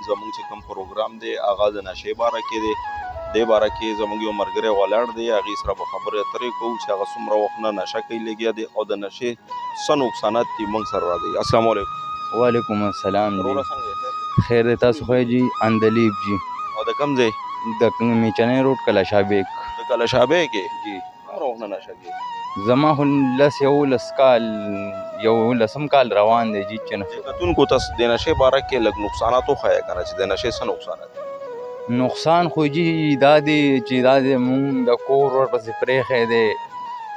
زموږ چې کوم پروګرام دی هغه د نشې باره کې دی. دې باره کې زموږ یو ملګری ولاړ دی، هغې سره به خبرې اترې کوو چې هغه څومره وخت نه نشه کوي لګیا دی او د نشې څه نقصانات دي موږ سره راځي. السلام علیکم. وعلیکم السلام وروره جی. څنګه خیر دی، تاسو خو جی اندلیب جی او د کوم ځای؟ د میچنۍ روډ کلشابیک. د کلشابۍ کې جی څومره وخت نه نشه کوي؟ زما خو یولسم کال روان دی جی چې نشه. کتونکو ته د نشې باره کې لږ نقصانات وښایه که نه چې د نشې څه نقصانات دي. نقصان خو جی دا دی چې دا دی مونږ د کور ورپسې پرېښی دی،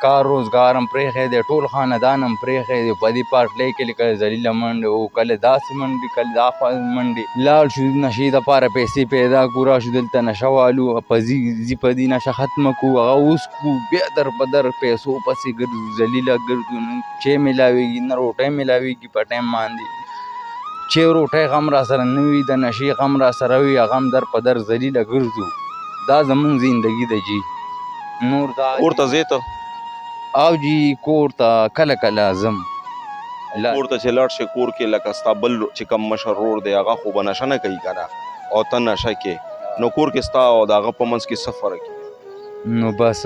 کار روزګار هم پرېښی دی، ټول خاندان هم پرېښی دی. په دې پاټلۍ کې کله ذلیله منډې وو، کله داسې منډې، کله دا خوا منډې. لاړ شو نشې دپاره پیسې پیدا کړو، راشو دلته نشه والو، په ځي په دې نشه ختمه کړو، هغه اوس کړو، بیا در په در پیسو پسې ګرځو، ذلیله ګرځو. چې میلاوېږي نه روټۍ میلاوېږي په ټایم باندې، چې روټۍ غم را سره نه وي، د نشې غم را سره وي، هغه هم در په در ذلیله ګرځو. دا زمونږ زندګي ده جی. نور دا کور ته ځې ته؟ او جی کور ته کله کله ځم. کور ته چې لاړ شې کور کې لکه ستا بل چې کوم مشر ورور دی هغه خو به نشه نه کوي که نه او ته نشه کې، نو کور کې ستا او د هغه په منځ کې څه فرق وي؟ نو بس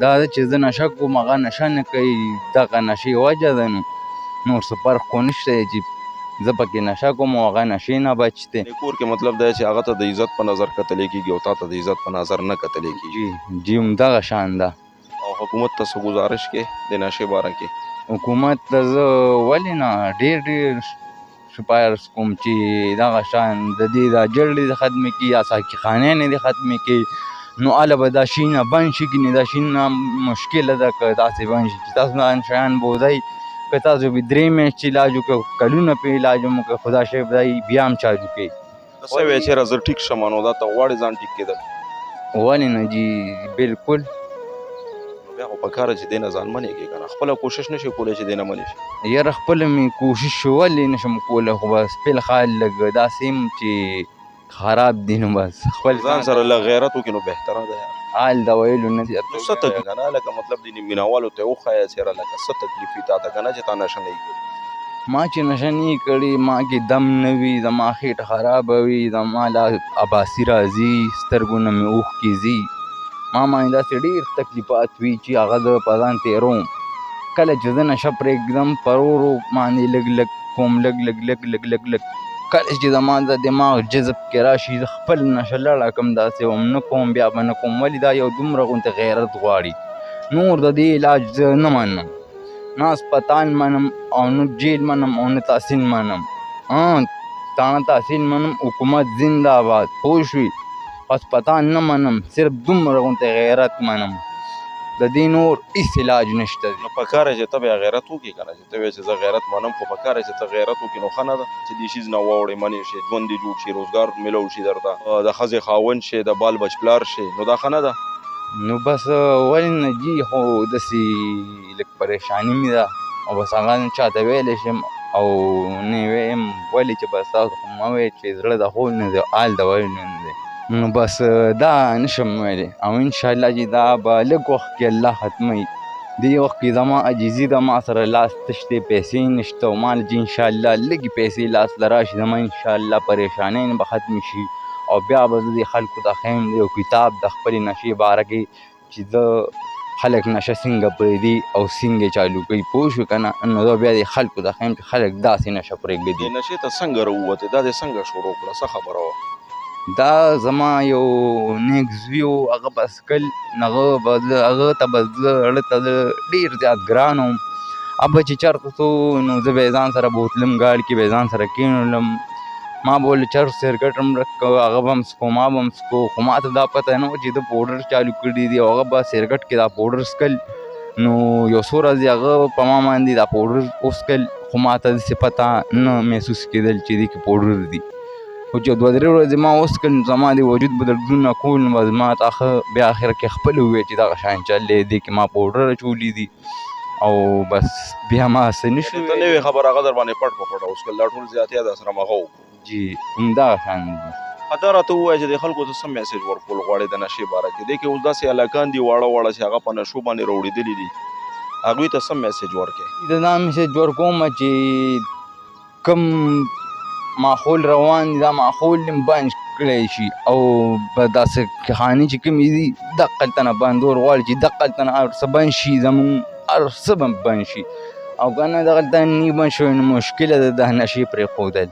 دا ده چې زه نشه کوم، هغه نشه نه کوي، دغه نشې وجه ده. نو نور څه فرق خو نشته چې زه پکې نشه کوم او هغه نشې نه بچ دی. کور کې مطلب دی چې هغه ته د عزت په نظر کتلی کېږي او تا ته د عزت په نظر نه کتلی کېږي. جی همدغه شان ده. او حکومت ته څه گزارش کې د نشې باره کې؟ حکومت ته زه ولې نه ډېر سپارس کوم چې دغه شان د دې دا جړلې دې ختمې کړي یا ساقي خانیانې دې ختمې کړي، نو هله به دا شیونه بند شي. کنې دا شیونه مشکله ده که داسې بند شي چې تاسو دا شیان بوځئ، که تاسو به 3 میاشتې علاج وکړئ، کلونه پرې علاج هم وکړئ، خو دا شی به بیا هم چالو کوي. ته څه وایې چېرې زه ټیک شم، نو دا ته غواړې ځان ټیک کېدل؟ ولې نه جي، بالکل. بیا خو پکاره چې دې نه ځان منې کړې که نه، خپله کوشش نه شي کولی چې دې نه منې شي؟ یاره خپله مې کوشش ولې نه شم کولی، خو بس فلحال لږ داسې یم چې خراب دي، نو بس خپل ځان سره لږ غیرت وکړي نو بهتره ده یار. حال د ویلو نه زیات. نو څه تکلیف که نه، لکه مطلب دې مینهوالو ته یې وښایه چېرې لکه څه تکلیف وي تا ته که نه چې تا نشه نه یې کړي. ما چې نشه نه کړې، ما کې دم نه وي، زما خېټه خرابه وي، زما لا اباسي راځي، سترګو نه مې اوښکې ځي، ما باندې داسې ډېر تکلیفات وي چې هغه زه په ځان تېروم. کله چې زه نشه پرېږدم په ورو ورو باندې لږ لږ کوم، لږ لږ لږ لږ لږ لږ کله چې زما د دماغ جذب کې راشي، زه خپل نشه لړه کړم، داسې هم نه کوم، بیا به نه کوم. ولې دا یو دومره غوندې غیرت غواړي. نور د دې علاج زه نه منم، نه اسپتال منم او نه جیل منم او نه تحصیل منم. تانه تحصیل منم، حکومت زنده باد، پوه شوې. اسپتال نه منم، صرف دومره غوندې غیرت منم، د دې نور هېڅ علاج نشته دی. نو پکاره چې ته بیا غیرت وکړې که نه، چې ته وایې چې زه غیرت منم، خو پکاره چې ته غیرت وکړې نو ښه نه ده چې دې شیز نه واوړې، منې شې، ژوند دې جوړ شي، روزګار میلو شي درته، د ښځې خاوند شې، د بال بچ پلار شې، نو دا ښه نه ده؟ نو بس ولې نه جي، خو داسې لږ پریشاني مې ده او بس هغه نه چاته ویلی شم او نه یې ویم، ولې چې بس تاسو خو مه وایئ چې زړه د خول نه دی، حال د ویلو نه دی. نو بس دا نشم ویلی او انشاءالله چې دا به لږ وخت کې الله ختموي. دې وخت کې زما عجیزي ده، ما سره لاس تش دی، پیسې نشته او ما چې انشاءالله لږې پیسې لاس له راشي، زما انشاءالله پریشانۍ به ختمې شي او بیا به زه دې خلکو ته ښیم یو کتاب د خپلې نشې باره کې چې زه خلک نشه څنګه پرېږدي او څنګه چالو کوي، پوه شو که نه. نو زه بیا دې خلکو ته ښیم چې خلک داسې نشه پرېږدي. دې نشې ته څنګه راووتې، دا دې څنګه شروع کړه، څه خبره وه؟ دا زما یو نیک زوی و، هغه بایسکل هغه ته به زه اړه ته ډېر زیات ګران وم. هغه به چې چېرته څو نو زه به یې ځان سره بوتلم، ګاډي کې به یې ځان سره کېنولم، ما به ولې چرس سرکټ هم ډک کوه، هغه به هم څکو، ما به هم څکو، خو ما ته دا پته نه وه چې ده پوډر چالو کړي دي او هغه به سرکټ کې دا پوډر څکل. نو یو څو ورځې هغه په ما باندې دا پوډر وڅکل، خو ما ته داسې پته نه محسوس کېدل چې دې کې پوډر دي. خو چې 2-3 ورځې ما وڅکل، نو زما د وجود به دردونه کول، نو بس ما ته ښه بیا اخر کې خپله وویل چې دغه شیان چل دی، دې کې ما پوډر اچولي دي او بس بیا ما څه نه شو ته نوې خبره هغه در باندې پټ په پټه وڅکل، دا ټول زیاتیا در سره مغه وکړو. جی همدغه شان دي. دا راته ووایه چې د خلکو ته څه میسج ورکول غواړې د نشې باره کې؟ دې کې اوس داسې هلکان دي واړه واړه چې هغه په نشو باندې راوړېدلي دي، هغوی ته څه میسج ورکړې؟ زه دا میسج ورکوم چې کوم ماحول روان دی دا ماحول هم بند کړی شي او په داسې خانې چې کومې دي دقلته نه بندول غواړي چې دقلته نه هر څه بند شي زمونږ هر څه به بند شي او که نه دغلته نه بند شوی نو مشکله ده د نشې پرېښودل